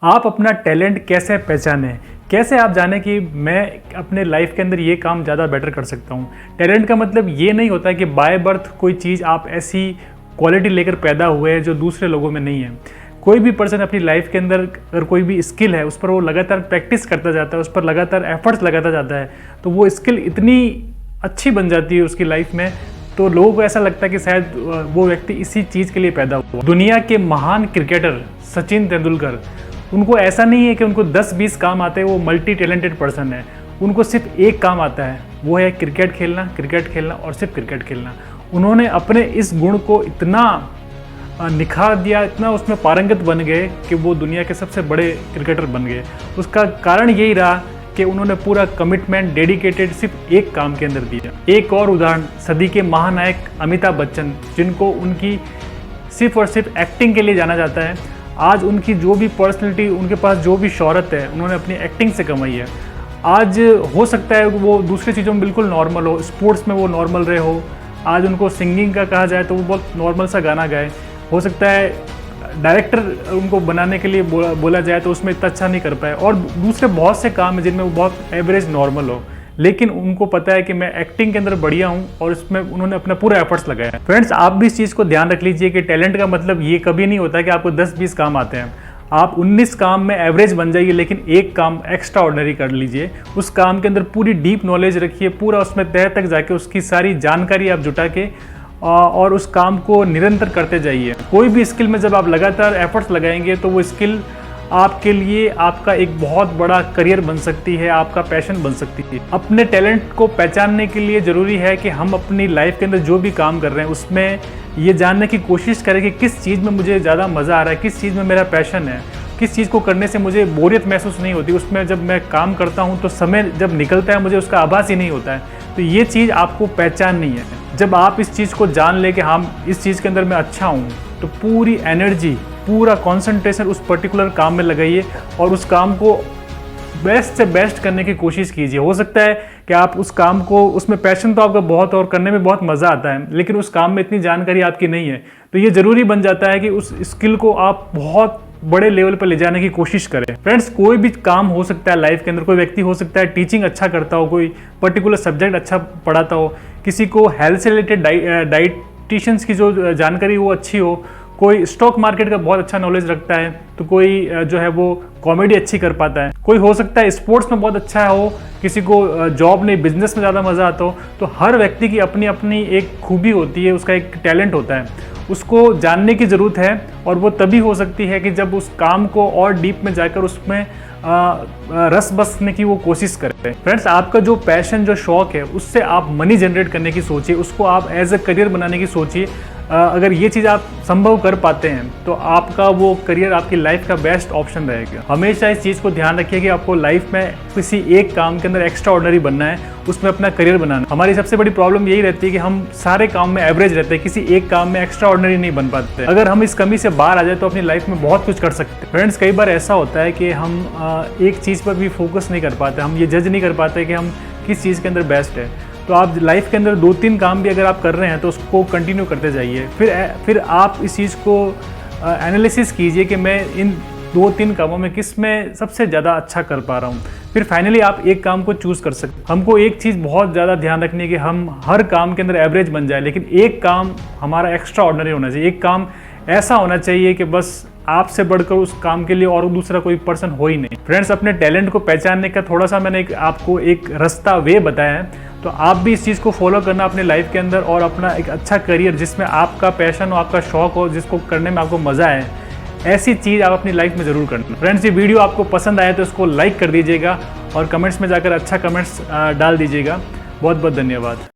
आप अपना टैलेंट कैसे पहचानें? कैसे आप जानें कि मैं अपने लाइफ के अंदर ये काम ज़्यादा बेटर कर सकता हूँ? टैलेंट का मतलब ये नहीं होता कि बाय बर्थ कोई चीज़ आप ऐसी क्वालिटी लेकर पैदा हुए हैं जो दूसरे लोगों में नहीं है। कोई भी पर्सन अपनी लाइफ के अंदर अगर कोई भी स्किल है उस पर वो लगातार प्रैक्टिस करता जाता है, उस पर लगातार एफर्ट्स लगाता जाता है, तो वो स्किल इतनी अच्छी बन जाती है उसकी लाइफ में, तो लोगों को ऐसा लगता है कि शायद वो व्यक्ति इसी चीज़ के लिए पैदा हुआ। दुनिया के महान क्रिकेटर सचिन तेंदुलकर, उनको ऐसा नहीं है कि उनको 10-20 काम आते हैं, वो मल्टी टैलेंटेड पर्सन है। उनको सिर्फ एक काम आता है, वो है क्रिकेट खेलना और सिर्फ क्रिकेट खेलना। उन्होंने अपने इस गुण को इतना निखार दिया, इतना उसमें पारंगत बन गए कि वो दुनिया के सबसे बड़े क्रिकेटर बन गए। उसका कारण यही रहा कि उन्होंने पूरा कमिटमेंट डेडिकेटेड सिर्फ एक काम के अंदर दिया। एक और उदाहरण, सदी के महानायक अमिताभ बच्चन, जिनको उनकी सिर्फ और सिर्फ एक्टिंग के लिए जाना जाता है। आज उनकी जो भी पर्सनैलिटी, उनके पास जो भी शोहरत है, उन्होंने अपनी एक्टिंग से कमाई है। आज हो सकता है वो दूसरी चीज़ों में बिल्कुल नॉर्मल हो, स्पोर्ट्स में वो नॉर्मल रहे हो, आज उनको सिंगिंग का कहा जाए तो वो बहुत नॉर्मल सा गाना गाए। हो सकता है डायरेक्टर उनको बनाने के लिए बोला जाए तो उसमें इतना अच्छा नहीं कर पाए, और दूसरे बहुत से काम हैं जिनमें वो बहुत एवरेज नॉर्मल हो, लेकिन उनको पता है कि मैं एक्टिंग के अंदर बढ़िया हूँ और इसमें उन्होंने अपना पूरा एफर्ट्स लगाया। फ्रेंड्स, आप भी इस चीज़ को ध्यान रख लीजिए कि टैलेंट का मतलब ये कभी नहीं होता कि आपको 10-20 काम आते हैं। आप 19 काम में एवरेज बन जाइए, लेकिन एक काम एक्स्ट्रा ऑर्डिनरी कर लीजिए। उस काम के अंदर पूरी डीप नॉलेज रखिए, पूरा उसमें तह तक जाके उसकी सारी जानकारी आप जुटा के और उस काम को निरंतर करते जाइए। कोई भी स्किल में जब आप लगातार एफर्ट्स लगाएंगे तो वो स्किल आपके लिए आपका एक बहुत बड़ा करियर बन सकती है, आपका पैशन बन सकती है। अपने टैलेंट को पहचानने के लिए ज़रूरी है कि हम अपनी लाइफ के अंदर जो भी काम कर रहे हैं उसमें ये जानने की कोशिश करें कि किस चीज़ में मुझे ज़्यादा मज़ा आ रहा है, किस चीज़ में मेरा पैशन है, किस चीज़ को करने से मुझे बोरियत महसूस नहीं होती। उसमें जब मैं काम करता हूँ तो समय जब निकलता है मुझे उसका आभास ही नहीं होता है। तो ये चीज़ आपको पहचाननी है। जब आप इस चीज़ को जान ले कि हाँ, इस चीज़ के अंदर मैं अच्छा हूँ, तो पूरी एनर्जी, पूरा कंसंट्रेशन उस पर्टिकुलर काम में लगाइए और उस काम को बेस्ट से बेस्ट करने की कोशिश कीजिए। हो सकता है कि आप उस काम को, उसमें पैशन तो आपका बहुत और करने में बहुत मज़ा आता है, लेकिन उस काम में इतनी जानकारी आपकी नहीं है, तो ये ज़रूरी बन जाता है कि उस स्किल को आप बहुत बड़े लेवल पर ले जाने की कोशिश करें। फ्रेंड्स, कोई भी काम हो सकता है लाइफ के अंदर। कोई व्यक्ति हो सकता है टीचिंग अच्छा करता हो, कोई पर्टिकुलर सब्जेक्ट अच्छा पढ़ाता हो, किसी को हेल्थ से रिलेटेड डाइटिशियंस की जो जानकारी वो अच्छी हो, कोई स्टॉक मार्केट का बहुत अच्छा नॉलेज रखता है, तो कोई जो है वो कॉमेडी अच्छी कर पाता है, कोई हो सकता है स्पोर्ट्स में बहुत अच्छा हो, किसी को जॉब नहीं बिजनेस में ज़्यादा मज़ा आता हो। तो हर व्यक्ति की अपनी अपनी एक खूबी होती है, उसका एक टैलेंट होता है, उसको जानने की ज़रूरत है। और वो तभी हो सकती है कि जब उस काम को और डीप में जाकर उसमें रस बसने की वो कोशिश करें। फ्रेंड्स, आपका जो पैशन, जो शौक है, उससे आप मनी जनरेट करने की सोचिए, उसको आप एज ए करियर बनाने की सोचिए। अगर ये चीज़ आप संभव कर पाते हैं तो आपका वो करियर आपकी लाइफ का बेस्ट ऑप्शन रहेगा। हमेशा इस चीज़ को ध्यान रखिए कि आपको लाइफ में किसी एक काम के अंदर एक्स्ट्रा ऑर्डिनरी बनना है, उसमें अपना करियर बनाना। हमारी सबसे बड़ी प्रॉब्लम यही रहती है कि हम सारे काम में एवरेज रहते हैं, किसी एक काम में एक्स्ट्रा ऑर्डिनरी नहीं बन पाते। अगर हम इस कमी से बाहर आ जाए तो अपनी लाइफ में बहुत कुछ कर सकते हैं। फ्रेंड्स, कई बार ऐसा होता है कि हम एक चीज़ पर भी फोकस नहीं कर पाते, हम ये जज नहीं कर पाते कि हम किस चीज़ के अंदर बेस्ट है। तो आप लाइफ के अंदर 2-3 काम भी अगर आप कर रहे हैं तो उसको कंटिन्यू करते जाइए। फिर आप इस चीज़ को एनालिसिस कीजिए कि मैं इन 2-3 कामों में किस में सबसे ज़्यादा अच्छा कर पा रहा हूँ। फिर फाइनली आप एक काम को चूज़ कर सकते हैं। हमको एक चीज़ बहुत ज़्यादा ध्यान रखनी है कि हम हर काम के अंदर एवरेज बन जाए, लेकिन एक काम हमारा एक्स्ट्रा ऑर्डिनरी होना चाहिए। एक काम ऐसा होना चाहिए कि बस आपसे बढ़कर उस काम के लिए और दूसरा कोई पर्सन हो ही नहीं। फ्रेंड्स, अपने टैलेंट को पहचानने का थोड़ा सा मैंने आपको एक रास्ता वे बताया है, तो आप भी इस चीज़ को फॉलो करना अपने लाइफ के अंदर और अपना एक अच्छा करियर जिसमें आपका पैशन हो, आपका शौक हो, जिसको करने में आपको मज़ा आए, ऐसी चीज़ आप अपनी लाइफ में ज़रूर करना। फ्रेंड्स, ये वीडियो आपको पसंद आया तो इसको लाइक कर दीजिएगा और कमेंट्स में जाकर अच्छा कमेंट्स डाल दीजिएगा। बहुत बहुत धन्यवाद।